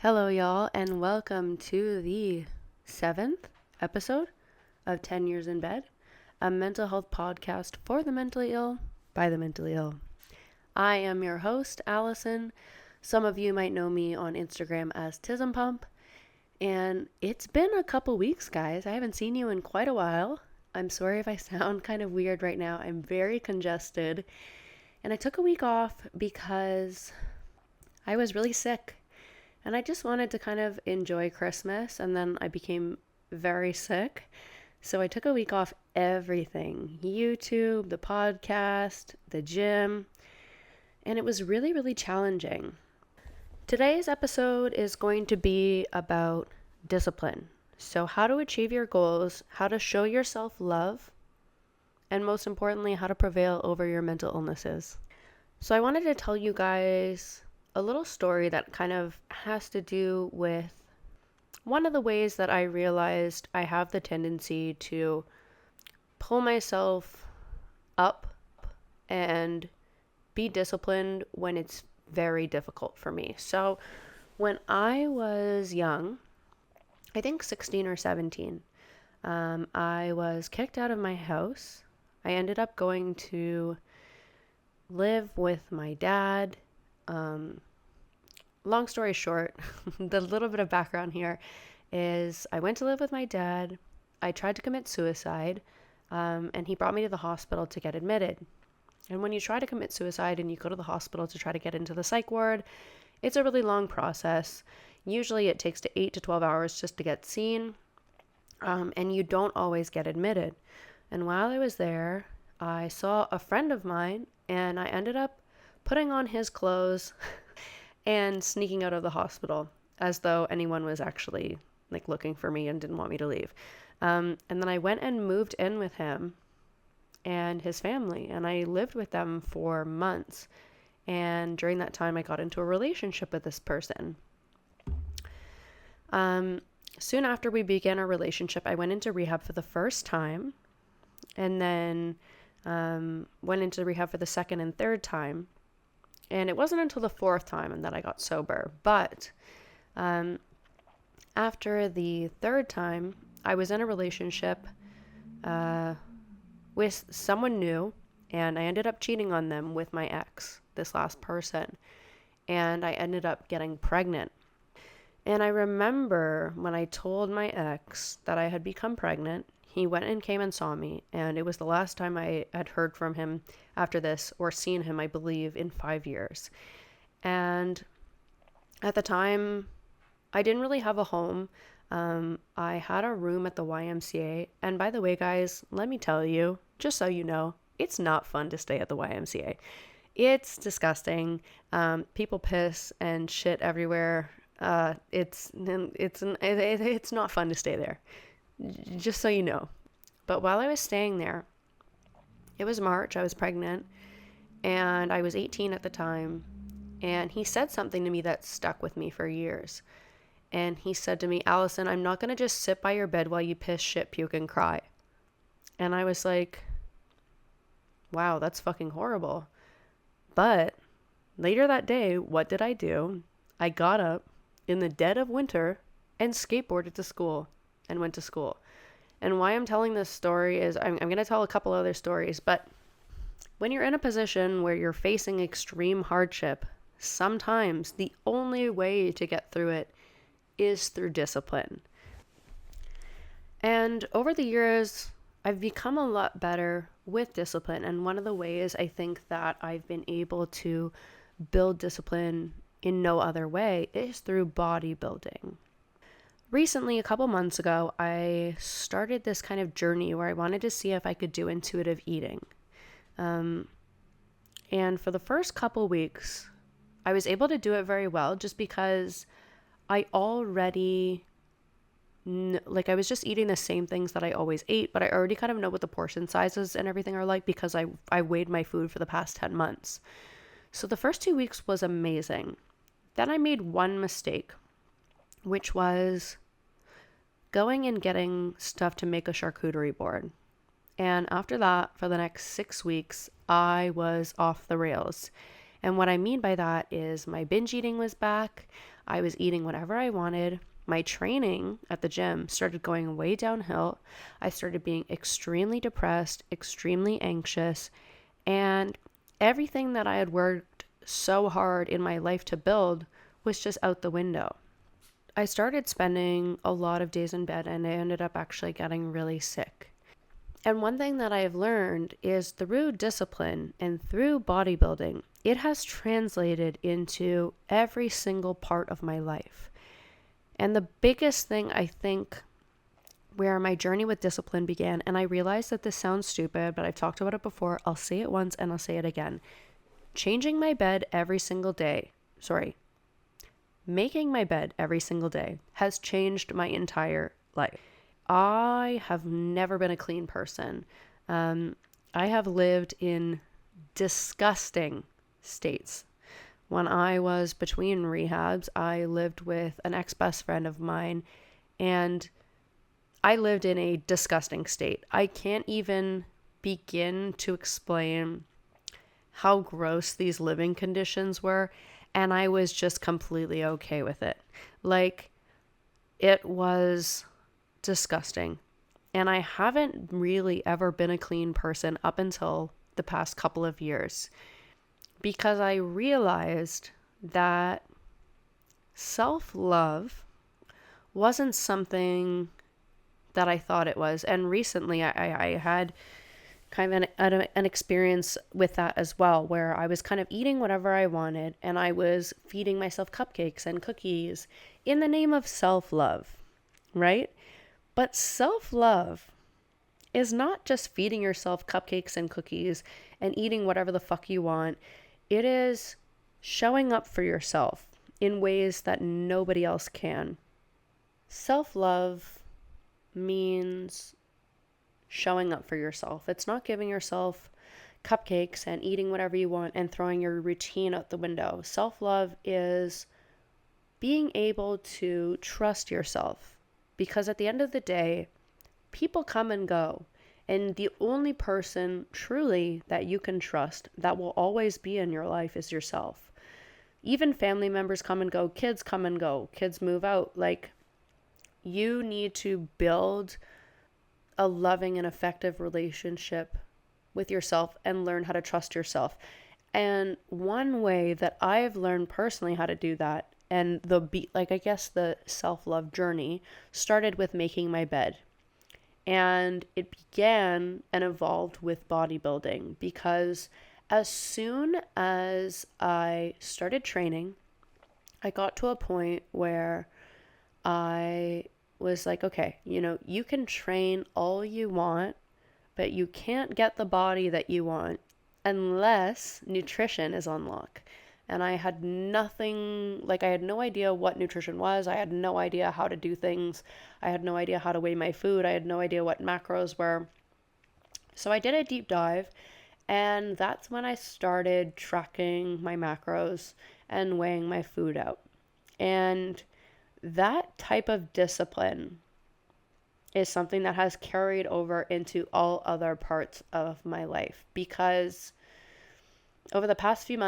Hello, y'all, and welcome to the 7th episode of 10 Years in Bed, a mental health podcast for the mentally ill by the mentally ill. I am your host, Allison. Some of you might know me on Instagram as Tism Pump, and it's been a couple weeks, guys. I haven't seen you in quite a while. I'm sorry if I sound kind of weird right now. I'm very congested, and I took a week off because I was really sick. And I just wanted to kind of enjoy Christmas, and then I became very sick. So I took a week off everything, YouTube, the podcast, the gym, and it was really, really challenging. Today's episode is going to be about discipline. So how to achieve your goals, how to show yourself love, and most importantly, how to prevail over your mental illnesses. So I wanted to tell you guys a little story that kind of has to do with one of the ways that I realized I have the tendency to pull myself up and be disciplined when it's very difficult for me. So when I was young, I think 16 or 17, I was kicked out of my house. I ended up going to live with my dad. Long story short, the little bit of background here is I went to live with my dad. I tried to commit suicide, and he brought me to the hospital to get admitted. And when you try to commit suicide and you go to the hospital to try to get into the psych ward, it's a really long process. Usually it takes 8 to 12 hours just to get seen, and you don't always get admitted. And while I was there, I saw a friend of mine, and I ended up putting on his clothes and sneaking out of the hospital as though anyone was actually looking for me and didn't want me to leave. And then I went and moved in with him and his family, and I lived with them for months. And during that time, I got into a relationship with this person. Soon after we began our relationship, I went into rehab for the first time, and then went into rehab for the second and third time. And it wasn't until the fourth time that I got sober. But after the third time, I was in a relationship with someone new, and I ended up cheating on them with my ex, this last person. And I ended up getting pregnant. And I remember when I told my ex that I had become pregnant, he went and came and saw me, and it was the last time I had heard from him after this, or seen him, I believe, in 5 years. And at the time, I didn't really have a home. I had a room at the YMCA, and by the way, guys, let me tell you, just so you know, it's not fun to stay at the YMCA. It's disgusting. People piss and shit everywhere. It's not fun to stay there. Just so you know. But while I was staying there, it was March, I was pregnant, and I was 18 at the time, and he said something to me that stuck with me for years. And he said to me, "Allison, I'm not going to just sit by your bed while you piss, shit, puke, and cry." And I was like, wow, that's fucking horrible. But later that day, what did I do? I got up in the dead of winter and skateboarded to school. And went to school. And why I'm telling this story is I'm going to tell a couple other stories, but when you're in a position where you're facing extreme hardship, sometimes the only way to get through it is through discipline. And over the years, I've become a lot better with discipline. And one of the ways I think that I've been able to build discipline in no other way is through bodybuilding. Recently, a couple months ago, I started this kind of journey where I wanted to see if I could do intuitive eating. And for the first couple weeks, I was able to do it very well just because I already, I was just eating the same things that I always ate, but I already kind of know what the portion sizes and everything are like because I weighed my food for the past 10 months. So the first 2 weeks was amazing. Then I made one mistake, which was going and getting stuff to make a charcuterie board. And after that, for the next 6 weeks, I was off the rails. And what I mean by that is my binge eating was back. I was eating whatever I wanted. My training at the gym started going way downhill. I started being extremely depressed, extremely anxious, and everything that I had worked so hard in my life to build was just out the window. I started spending a lot of days in bed, and I ended up actually getting really sick. And one thing that I've learned is through discipline and through bodybuilding, it has translated into every single part of my life. And the biggest thing, I think, where my journey with discipline began, and I realize that this sounds stupid, but I've talked about it before. I'll say it once and I'll say it again. Changing my bed every single day. Making my bed every single day has changed my entire life. I have never been a clean person. I have lived in disgusting states. When I was between rehabs, I lived with an ex-best friend of mine, and I lived in a disgusting state. I can't even begin to explain how gross these living conditions were, and I was just completely okay with it. Like, it was disgusting. And I haven't really ever been a clean person up until the past couple of years, because I realized that self-love wasn't something that I thought it was. And recently I had kind of an experience with that as well, where I was kind of eating whatever I wanted, and I was feeding myself cupcakes and cookies in the name of self-love, right? But self-love is not just feeding yourself cupcakes and cookies and eating whatever the fuck you want. It is showing up for yourself in ways that nobody else can. Self-love means showing up for yourself. It's not giving yourself cupcakes and eating whatever you want and throwing your routine out the window. Self-love is being able to trust yourself, because at the end of the day, people come and go. And the only person truly that you can trust that will always be in your life is yourself. Even family members come and go, kids come and go, kids move out. Like, you need to build a loving and effective relationship with yourself and learn how to trust yourself. And one way that I've learned personally how to do that, and the self-love journey started with making my bed. And it began and evolved with bodybuilding, because as soon as I started training, I got to a point where I was like, okay, you can train all you want, but you can't get the body that you want unless nutrition is on lock. And I had I had no idea what nutrition was. I had no idea how to do things. I had no idea how to weigh my food. I had no idea what macros were. So I did a deep dive, and that's when I started tracking my macros and weighing my food out. And that type of discipline is something that has carried over into all other parts of my life, because over the past couple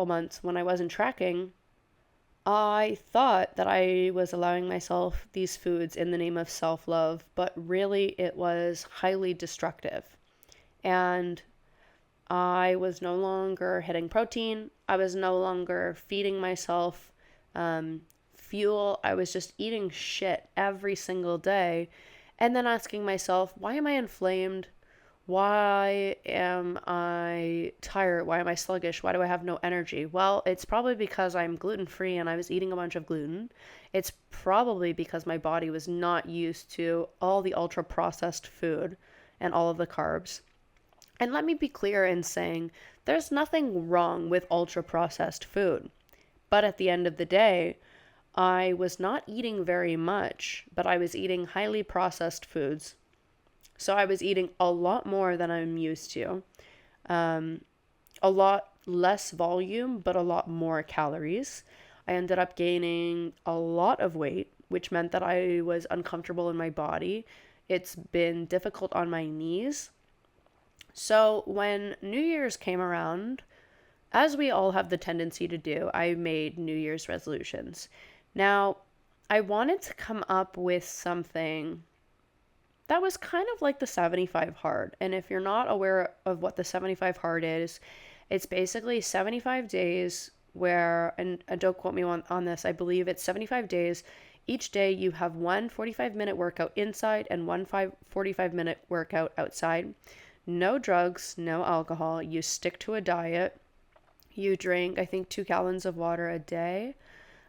months when I wasn't tracking, I thought that I was allowing myself these foods in the name of self-love, but really it was highly destructive. And I was no longer hitting protein. I was no longer feeding myself fuel. I was just eating shit every single day, and then asking myself, why am I inflamed? Why am I tired? Why am I sluggish? Why do I have no energy? Well, it's probably because I'm gluten-free and I was eating a bunch of gluten. It's probably because my body was not used to all the ultra-processed food and all of the carbs. And let me be clear in saying there's nothing wrong with ultra-processed food. But at the end of the day, I was not eating very much, but I was eating highly processed foods. So I was eating a lot more than I'm used to. A lot less volume, but a lot more calories. I ended up gaining a lot of weight, which meant that I was uncomfortable in my body. It's been difficult on my knees. So when New Year's came around, as we all have the tendency to do, I made New Year's resolutions. Now, I wanted to come up with something that was kind of like the 75 hard. And if you're not aware of what the 75 hard is, it's basically 75 days where, and don't quote me on this, I believe it's 75 days. Each day you have one 45-minute workout inside and one 45-minute workout outside. No drugs, no alcohol. You stick to a diet. You drink, I think, 2 gallons of water a day.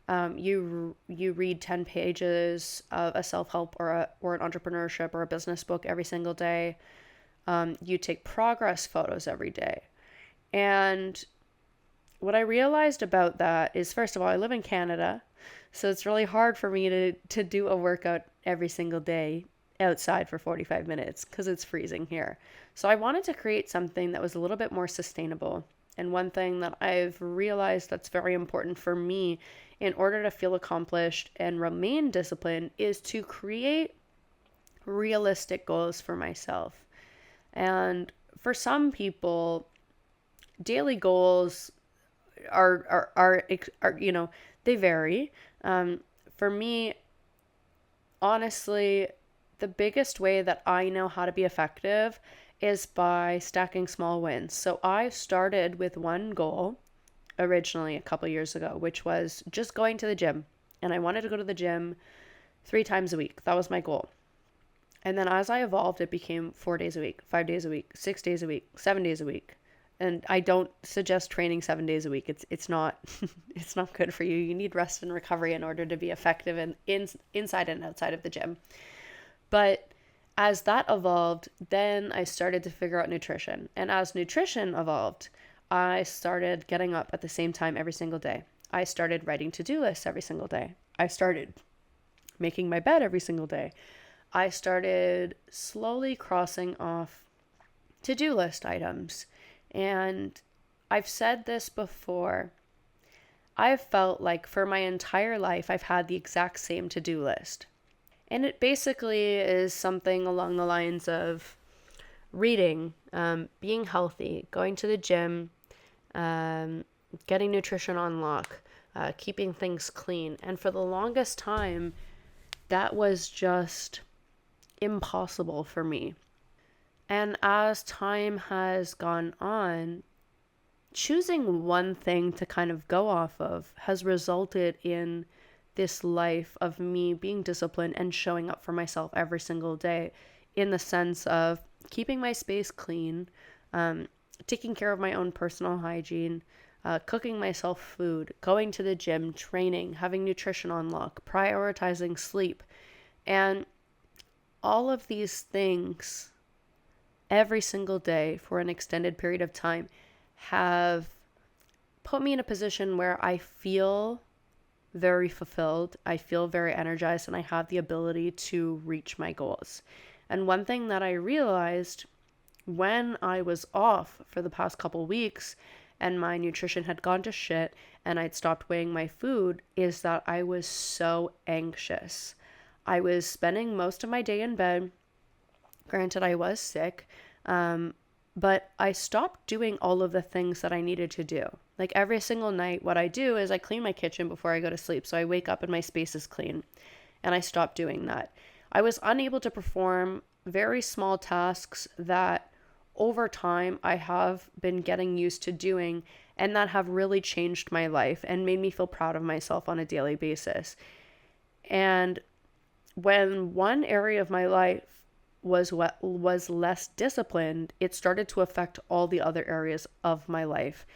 You read 10 pages of a self-help or an entrepreneurship or a business book every single day. You take progress photos every day. And what I realized about that is, first of all, I live in Canada, so it's really hard for me to do a workout every single day outside for 45 minutes because it's freezing here. So I wanted to create something that was a little bit more sustainable. And one thing that I've realized that's very important for me in order to feel accomplished and remain disciplined is to create realistic goals for myself. And for some people, daily goals are you know, they vary. For me, honestly, the biggest way that I know how to be effective is by stacking small wins. So I started with one goal originally a couple years ago, which was just going to the gym. And I wanted to go to the gym 3 times a week. That was my goal. And then as I evolved, it became 4 days a week, 5 days a week, 6 days a week, 7 days a week. And I don't suggest training 7 days a week. It's not it's not good for you. You need rest and recovery in order to be effective inside and outside of the gym. But as that evolved, then I started to figure out nutrition. And as nutrition evolved, I started getting up at the same time every single day. I started writing to-do lists every single day. I started making my bed every single day. I started slowly crossing off to-do list items. And I've said this before. I've felt like for my entire life, I've had the exact same to-do list. And it basically is something along the lines of reading, being healthy, going to the gym, getting nutrition on lock, keeping things clean. And for the longest time, that was just impossible for me. And as time has gone on, choosing one thing to kind of go off of has resulted in this life of me being disciplined and showing up for myself every single day, in the sense of keeping my space clean, taking care of my own personal hygiene, cooking myself food, going to the gym, training, having nutrition on lock, prioritizing sleep. And all of these things every single day for an extended period of time have put me in a position where I feel very fulfilled, I feel very energized, and I have the ability to reach my goals. And one thing that I realized when I was off for the past couple weeks and my nutrition had gone to shit and I'd stopped weighing my food is that I was so anxious. I was spending most of my day in bed. Granted, I was sick, but I stopped doing all of the things that I needed to do. Like every single night, what I do is I clean my kitchen before I go to sleep. So I wake up and my space is clean, and I stopped doing that. I was unable to perform very small tasks that over time I have been getting used to doing, and that have really changed my life and made me feel proud of myself on a daily basis. And when one area of my life was less disciplined, it started to affect all the other areas of my life.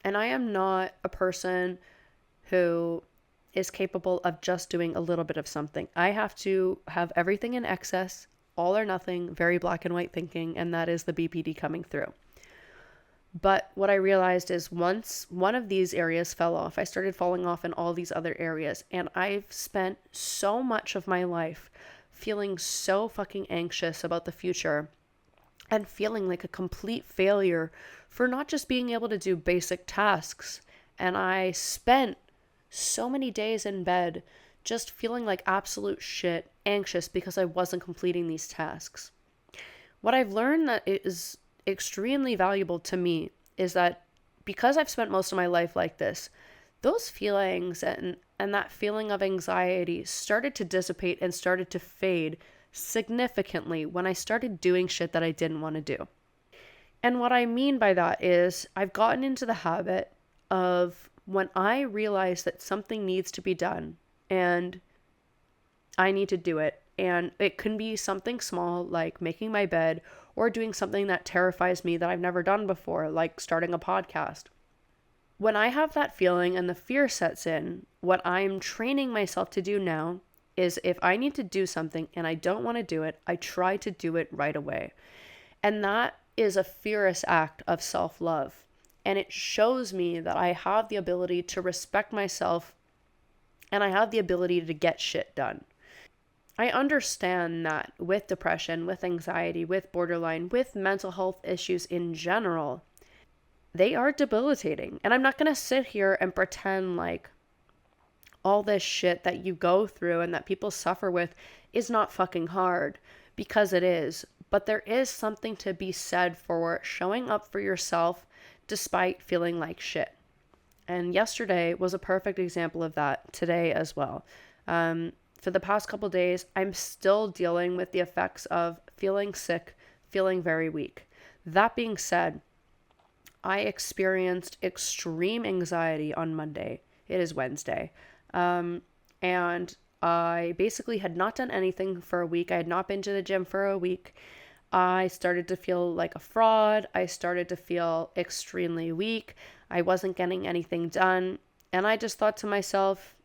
And I am not a person who is capable of just doing a little bit of something. I have to have everything in excess, all or nothing, very black and white thinking, and that is the BPD coming through. But what I realized is once one of these areas fell off, I started falling off in all these other areas. And I've spent so much of my life feeling so fucking anxious about the future and feeling like a complete failure for not just being able to do basic tasks. And I spent so many days in bed just feeling like absolute shit, anxious because I wasn't completing these tasks. What I've learned that is extremely valuable to me is that because I've spent most of my life like this, those feelings and that feeling of anxiety started to dissipate and started to fade significantly when I started doing shit that I didn't want to do. And what I mean by that is I've gotten into the habit of when I realize that something needs to be done and I need to do it, and it can be something small like making my bed or doing something that terrifies me that I've never done before, like starting a podcast. When I have that feeling and the fear sets in, what I'm training myself to do now is if I need to do something and I don't want to do it, I try to do it right away. And that is a fierce act of self-love. And it shows me that I have the ability to respect myself and I have the ability to get shit done. I understand that with depression, with anxiety, with borderline, with mental health issues in general, they are debilitating. And I'm not going to sit here and pretend like all this shit that you go through and that people suffer with is not fucking hard, because it is. But there is something to be said for showing up for yourself despite feeling like shit. And yesterday was a perfect example of that, today as well. For the past couple days, I'm still dealing with the effects of feeling sick, feeling very weak. That being said, I experienced extreme anxiety on Monday. It is Wednesday. And I basically had not done anything for a week. I had not been to the gym for a week. I started to feel like a fraud. I started to feel extremely weak. I wasn't getting anything done. And I just thought to myself,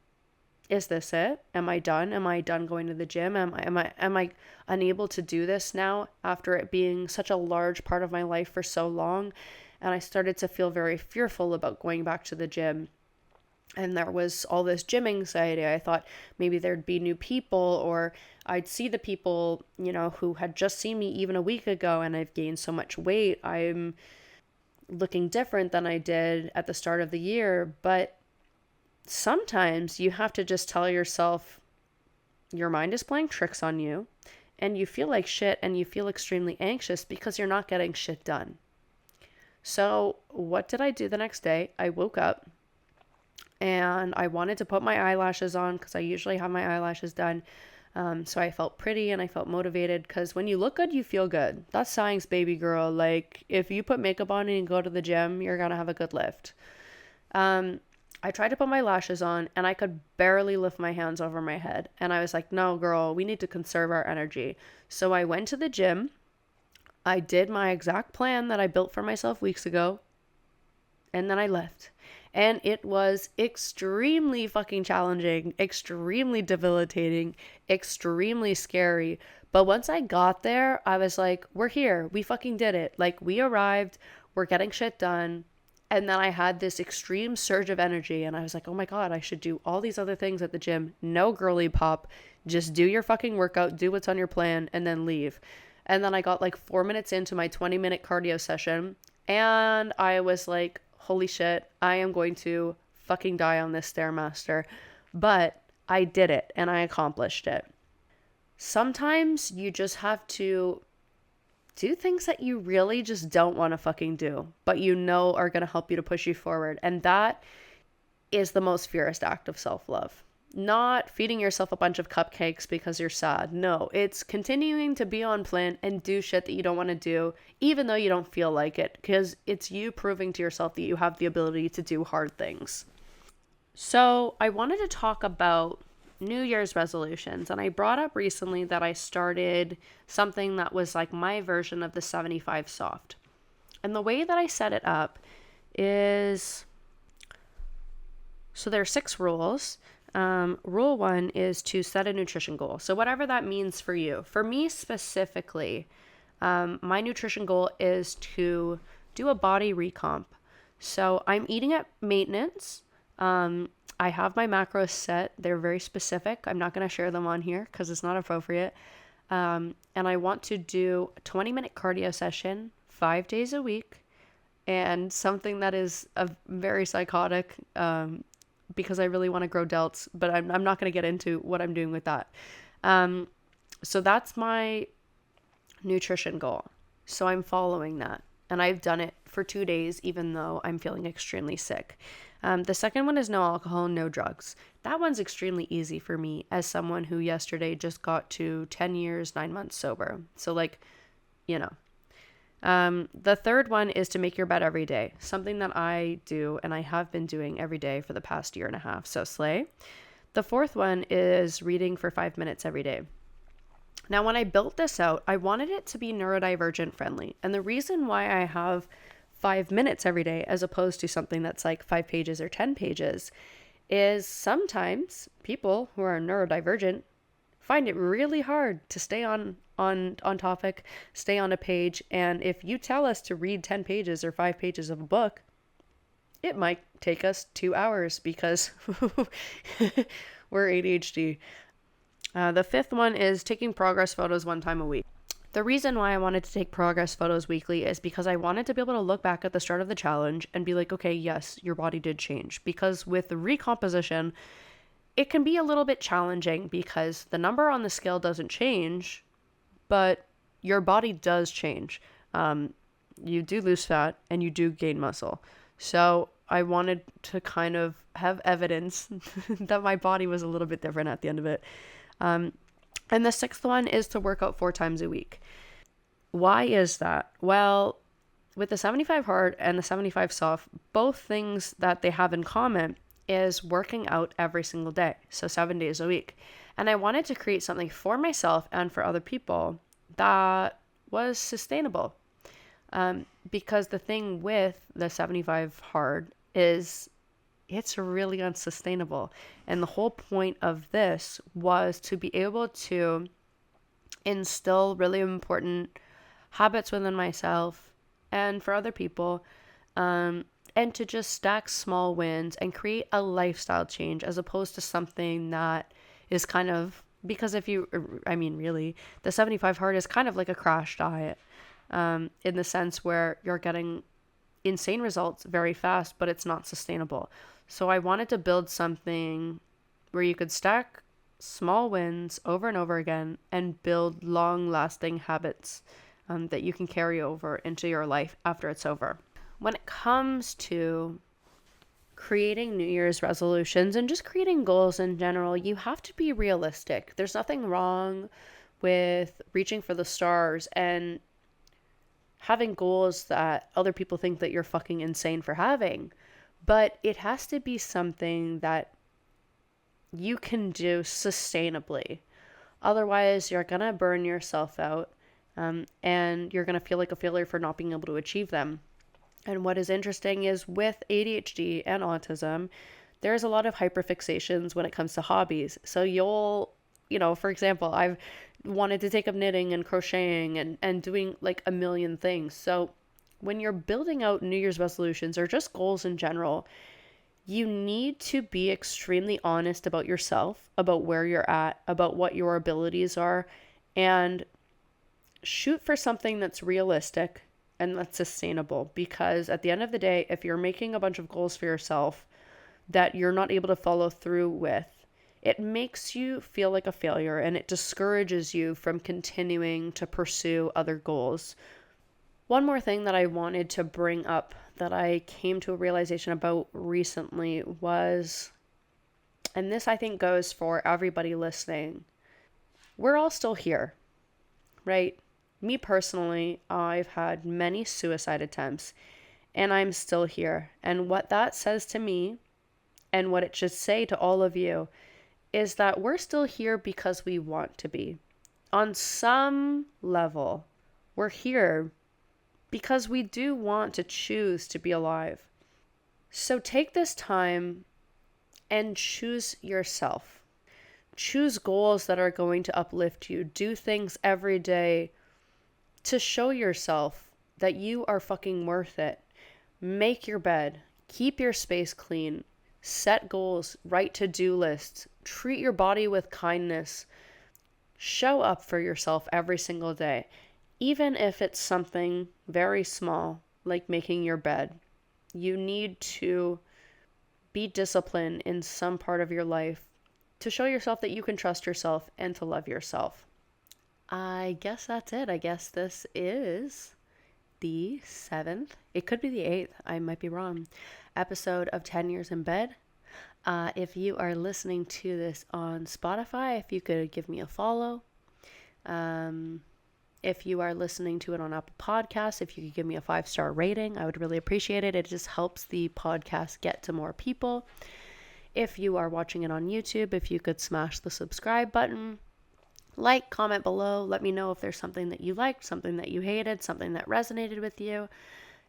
is this it? Am I done? Am I done going to the gym? Am I unable to do this now after it being such a large part of my life for so long? And I started to feel very fearful about going back to the gym. And there was all this gym anxiety. I thought maybe there'd be new people, or I'd see the people, who had just seen me even a week ago, and I've gained so much weight. I'm looking different than I did at the start of the year. But sometimes you have to just tell yourself your mind is playing tricks on you and you feel like shit and you feel extremely anxious because you're not getting shit done. So what did I do the next day? I woke up and I wanted to put my eyelashes on because I usually have my eyelashes done. So I felt pretty and I felt motivated, because when you look good, you feel good. That's science, baby girl. Like, if you put makeup on and you go to the gym, you're going to have a good lift. I tried to put my lashes on and I could barely lift my hands over my head. And I was like, no, girl, we need to conserve our energy. So I went to the gym. I did my exact plan that I built for myself weeks ago. And then I left. And it was extremely fucking challenging, extremely debilitating, extremely scary. But once I got there, I was like, we're here. We fucking did it. Like, we arrived. We're getting shit done. And then I had this extreme surge of energy. And I was like, oh my God, I should do all these other things at the gym. No girly pop. Just do your fucking workout. Do what's on your plan and then leave. And then I got like 4 minutes into my 20-minute cardio session. And I was like, holy shit, I am going to fucking die on this Stairmaster. But I did it and I accomplished it. Sometimes you just have to do things that you really just don't want to fucking do, but are going to help you to push you forward. And that is the most fierce act of self-love. Not feeding yourself a bunch of cupcakes because you're sad. No, it's continuing to be on plan and do shit that you don't want to do, even though you don't feel like it, because it's you proving to yourself that you have the ability to do hard things. So I wanted to talk about New Year's resolutions, and I brought up recently that I started something that was like my version of the 75 soft. And the way that I set it up is, so there are 6 rules. Rule 1 is to set a nutrition goal. So whatever that means for you. For me specifically, my nutrition goal is to do a body recomp. So I'm eating at maintenance. I have my macros set. They're very specific. I'm not going to share them on here because it's not appropriate. And I want to do a 20-minute cardio session 5 days a week, and something that is a very psychotic, because I really want to grow delts, but I'm not going to get into what I'm doing with that. So that's my nutrition goal. So I'm following that. And I've done it for 2 days, even though I'm feeling extremely sick. The second one is no alcohol, no drugs. That one's extremely easy for me as someone who yesterday just got to 10 years, 9 months sober. So like, you know. The third one is to make your bed every day. Something that I do and I have been doing every day for the past year and a half. So slay. The fourth one is reading for 5 minutes every day. Now, when I built this out, I wanted it to be neurodivergent friendly. And the reason why I have 5 minutes every day as opposed to something that's like 5 pages or 10 pages is sometimes people who are neurodivergent find it really hard to stay on topic, stay on a page. And if you tell us to read 10 pages or 5 pages of a book, it might take us 2 hours because we're ADHD. The fifth one is taking progress photos 1 time a week. The reason why I wanted to take progress photos weekly is because I wanted to be able to look back at the start of the challenge and be like, okay, yes, your body did change. Because with the recomposition, it can be a little bit challenging because the number on the scale doesn't change, but your body does change. You do lose fat and you do gain muscle. So I wanted to kind of have evidence that my body was a little bit different at the end of it. And the sixth one is to work out 4 times a week. Why is that? Well, with the 75 hard and the 75 soft, both things that they have in common is working out every single day. So 7 days a week. And I wanted to create something for myself and for other people that was sustainable. Because the thing with the 75 hard is it's really unsustainable. And the whole point of this was to be able to instill really important habits within myself and for other people, and to just stack small wins and create a lifestyle change as opposed to something that is kind of, because really, the 75 hard is kind of like a crash diet, in the sense where you're getting insane results very fast, but it's not sustainable. So I wanted to build something where you could stack small wins over and over again and build long-lasting habits that you can carry over into your life after it's over. When it comes to creating New Year's resolutions and just creating goals in general, you have to be realistic. There's nothing wrong with reaching for the stars and having goals that other people think that you're fucking insane for having. But it has to be something that you can do sustainably. Otherwise, you're going to burn yourself out, and you're going to feel like a failure for not being able to achieve them. And what is interesting is with ADHD and autism, there's a lot of hyperfixations when it comes to hobbies. So for example, I've wanted to take up knitting and crocheting and doing like a million things. So when you're building out New Year's resolutions or just goals in general, you need to be extremely honest about yourself, about where you're at, about what your abilities are, and shoot for something that's realistic and that's sustainable. Because at the end of the day, if you're making a bunch of goals for yourself that you're not able to follow through with, it makes you feel like a failure and it discourages you from continuing to pursue other goals. One more thing that I wanted to bring up that I came to a realization about recently was, and this I think goes for everybody listening, we're all still here, right? Me personally, I've had many suicide attempts and I'm still here. And what that says to me, and what it should say to all of you, is that we're still here because we want to be. On some level, we're here because we do want to choose to be alive. So take this time and choose yourself. Choose goals that are going to uplift you. Do things every day to show yourself that you are fucking worth it. Make your bed. Keep your space clean. Set goals. Write to-do lists. Treat your body with kindness. Show up for yourself every single day. Even if it's something very small, like making your bed. You need to be disciplined in some part of your life to show yourself that you can trust yourself and to love yourself. I guess that's it. I guess this is the 7th, it could be the 8th, I might be wrong, episode of 10 Years in Bed. If you are listening to this on Spotify, if you could give me a follow. If you are listening to it on Apple Podcasts, if you could give me a 5-star rating, I would really appreciate it. It just helps the podcast get to more people. If you are watching it on YouTube, if you could smash the subscribe button, like, comment below, let me know if there's something that you liked, something that you hated, something that resonated with you.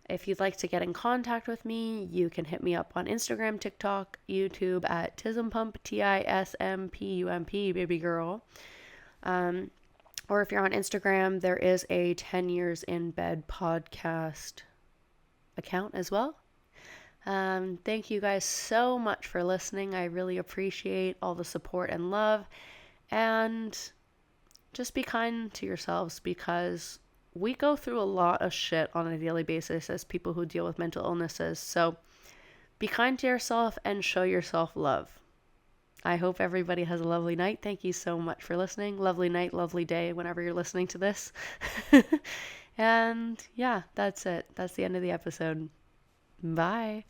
If you'd like to get in contact with me, you can hit me up on Instagram, TikTok, YouTube at Tismpump, TISMPUMP, baby girl. Or if you're on Instagram, there is a 10 Years in Bed podcast account as well. Thank you guys so much for listening. I really appreciate all the support and love. And just be kind to yourselves, because we go through a lot of shit on a daily basis as people who deal with mental illnesses. So be kind to yourself and show yourself love. I hope everybody has a lovely night. Thank you so much for listening. Lovely night, lovely day, whenever you're listening to this. And yeah, that's it. That's the end of the episode. Bye.